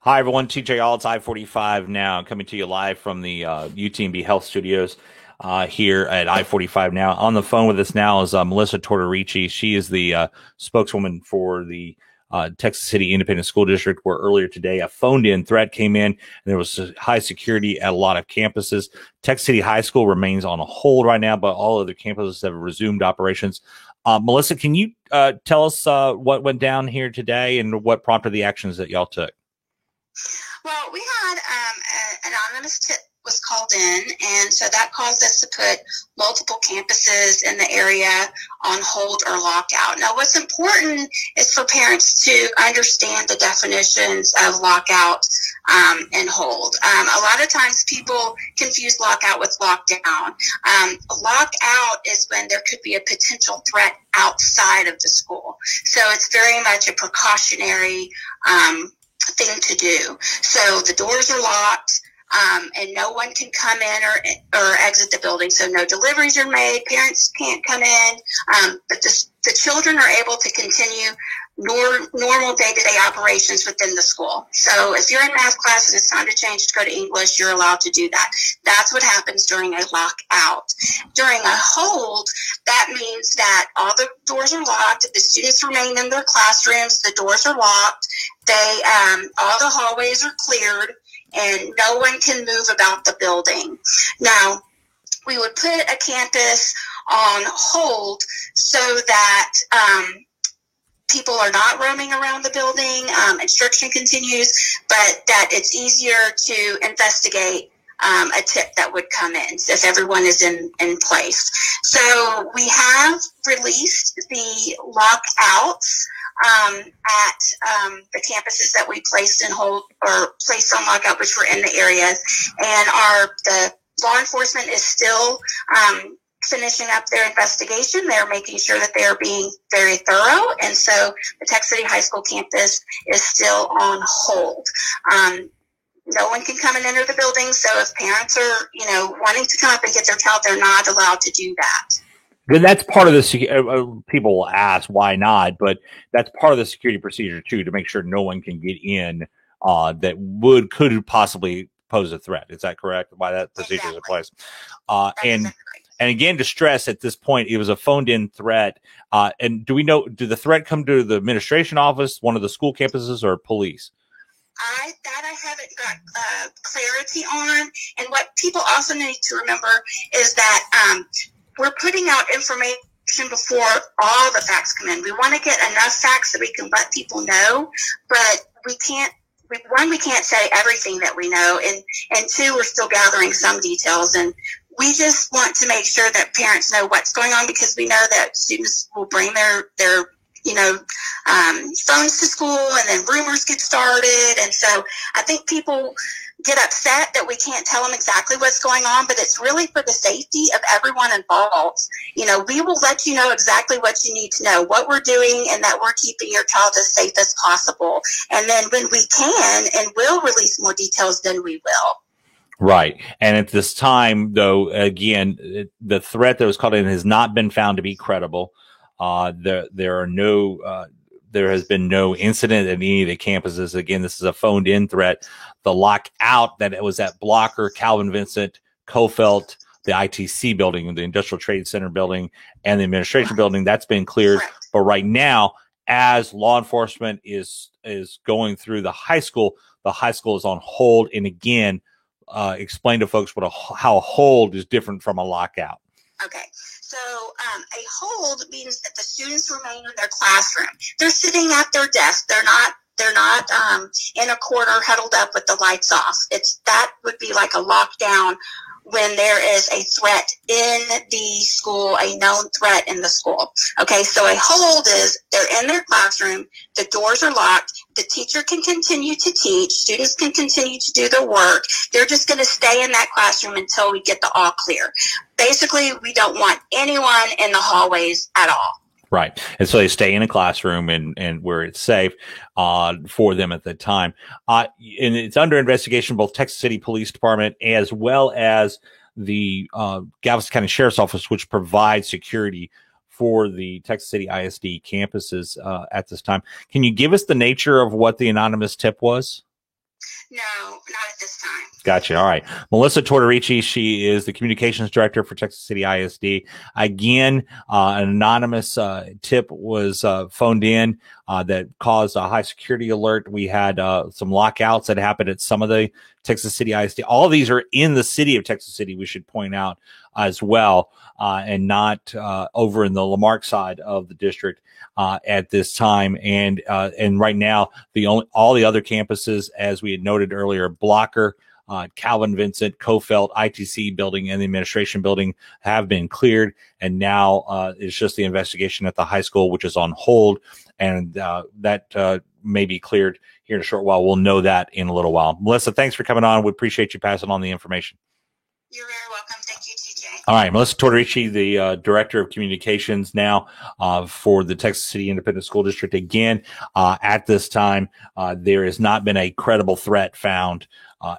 Hi, everyone. TJ Alt, I-45 now, coming to you live from the UTMB Health Studios here at I-45 now. On the phone with us now is Melissa Tortorici. She is the spokeswoman for the Texas City Independent School District, where earlier today a phoned-in threat came in, and there was high security at a lot of campuses. Texas City High School remains on a hold right now, but all other campuses have resumed operations. Melissa, can you tell us what went down here today and what prompted the actions that y'all took? Well, we had an anonymous tip was called in, and so that caused us to put multiple campuses in the area on hold or lockout. Now, what's important is for parents to understand the definitions of lockout and hold. A lot of times people confuse lockout with lockdown. Lockout is when there could be a potential threat outside of the school. So it's very much a precautionary thing to do. So the doors are locked, and no one can come in or exit the building. So no deliveries are made. Parents can't come in, but the children are able to continue normal day-to-day operations within the school. So if you're in math class and it's time to change to go to English, you're allowed to do that. That's what happens during a lockout. During a hold, that means that all the doors are locked. The students remain in their classrooms. The doors are locked. All the hallways are cleared, and no one can move about the building. Now, we would put a campus on hold so that people are not roaming around the building. Instruction continues, but that it's easier to investigate a tip that would come in if everyone is in place. So we have released the lockouts at the campuses that we placed in hold or placed on lockout, which were in the areas. And the law enforcement is still finishing up their investigation. They're making sure that they are being very thorough. And so the Texas City High School campus is still on hold. No one can come and enter the building. So if parents are, wanting to come up and get their child, they're not allowed to do that. Then that's part of the people will ask why not, but that's part of the security procedure too, to make sure no one can get in that could possibly pose a threat. Is that correct? Why that procedure is in place? And again, to stress at this point, it was a phoned-in threat. And do we know? Did the threat come to the administration office, one of the school campuses, or police? I haven't got clarity on. And what people also need to remember is that we're putting out information before all the facts come in. We want to get enough facts that we can let people know, but we can't say everything that we know, and two, we're still gathering some details, and we just want to make sure that parents know what's going on, because we know that students will bring their phones to school, and then rumors get started. And so I think people get upset that we can't tell them exactly what's going on, but it's really for the safety of everyone involved. We will let you know exactly what you need to know, what we're doing, and that we're keeping your child as safe as possible. And then when we can and will release more details, then we will. Right. And at this time, though, again, the threat that was called in has not been found to be credible. There has been no incident at any of the campuses. Again, this is a phoned-in threat. The lockout that it was at Blocker, Calvin Vincent, Kofelt, the ITC building, the Industrial Trade Center building, and the administration building, that's been cleared. But right now, as law enforcement is going through the high school is on hold. And again, explain to folks how a hold is different from a lockout. Okay. So a hold means that the students remain in their classroom. They're sitting at their desk. They're not in a corner huddled up with the lights off. That would be like a lockdown when there is a threat in the school, a known threat in the school. Okay, so a hold is they're in their classroom, the doors are locked, the teacher can continue to teach, students can continue to do their work. They're just going to stay in that classroom until we get the all clear. Basically, we don't want anyone in the hallways at all. Right. And so they stay in a classroom and where it's safe for them at the time. And it's under investigation, both Texas City Police Department as well as the Galveston County Sheriff's Office, which provides security for the Texas City ISD campuses at this time. Can you give us the nature of what the anonymous tip was? No, not at this time. Gotcha. All right. Melissa Tortorici, she is the communications director for Texas City ISD. Again, an anonymous tip was phoned in that caused a high security alert. We had some lockouts that happened at some of the Texas City ISD. All of these are in the city of Texas City, we should point out as well, and not over in the Lamarck side of the district at this time. And right now, all the other campuses, as we had noted earlier, Blocker, Calvin Vincent, Kofelt, ITC building, and the administration building have been cleared. And now it's just the investigation at the high school, which is on hold. And that may be cleared here in a short while. We'll know that in a little while. Melissa, thanks for coming on. We appreciate you passing on the information. You're very welcome. Thank you, TJ. All right, Melissa Tortorici, the Director of Communications now for the Texas City Independent School District. Again, at this time, there has not been a credible threat found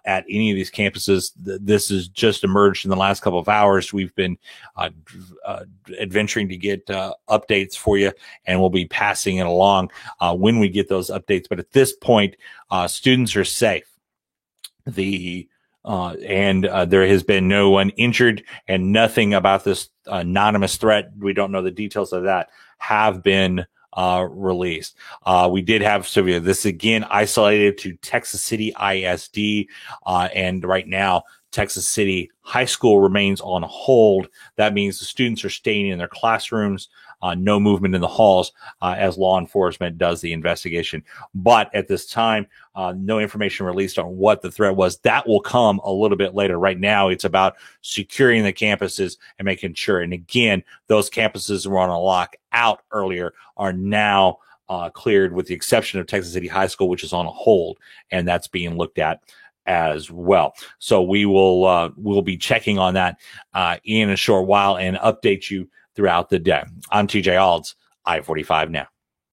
at any of these campuses. This has just emerged in the last couple of hours. We've been adventuring to get updates for you, and we'll be passing it along when we get those updates. But at this point, students are safe. And there has been no one injured, and nothing about this anonymous threat, we don't know the details of that, have been released. We did have Sylvia. This again isolated to Texas City ISD, and right now Texas City High School remains on hold. That means the students are staying in their classrooms, no movement in the halls as law enforcement does the investigation. But at this time, no information released on what the threat was. That will come a little bit later. Right now, it's about securing the campuses and making sure. And again, those campuses that were on a lockout earlier are now cleared, with the exception of Texas City High School, which is on a hold, and that's being looked at as well. So we'll be checking on that in a short while and update you throughout the day. I'm TJ Alds, I-45 Now.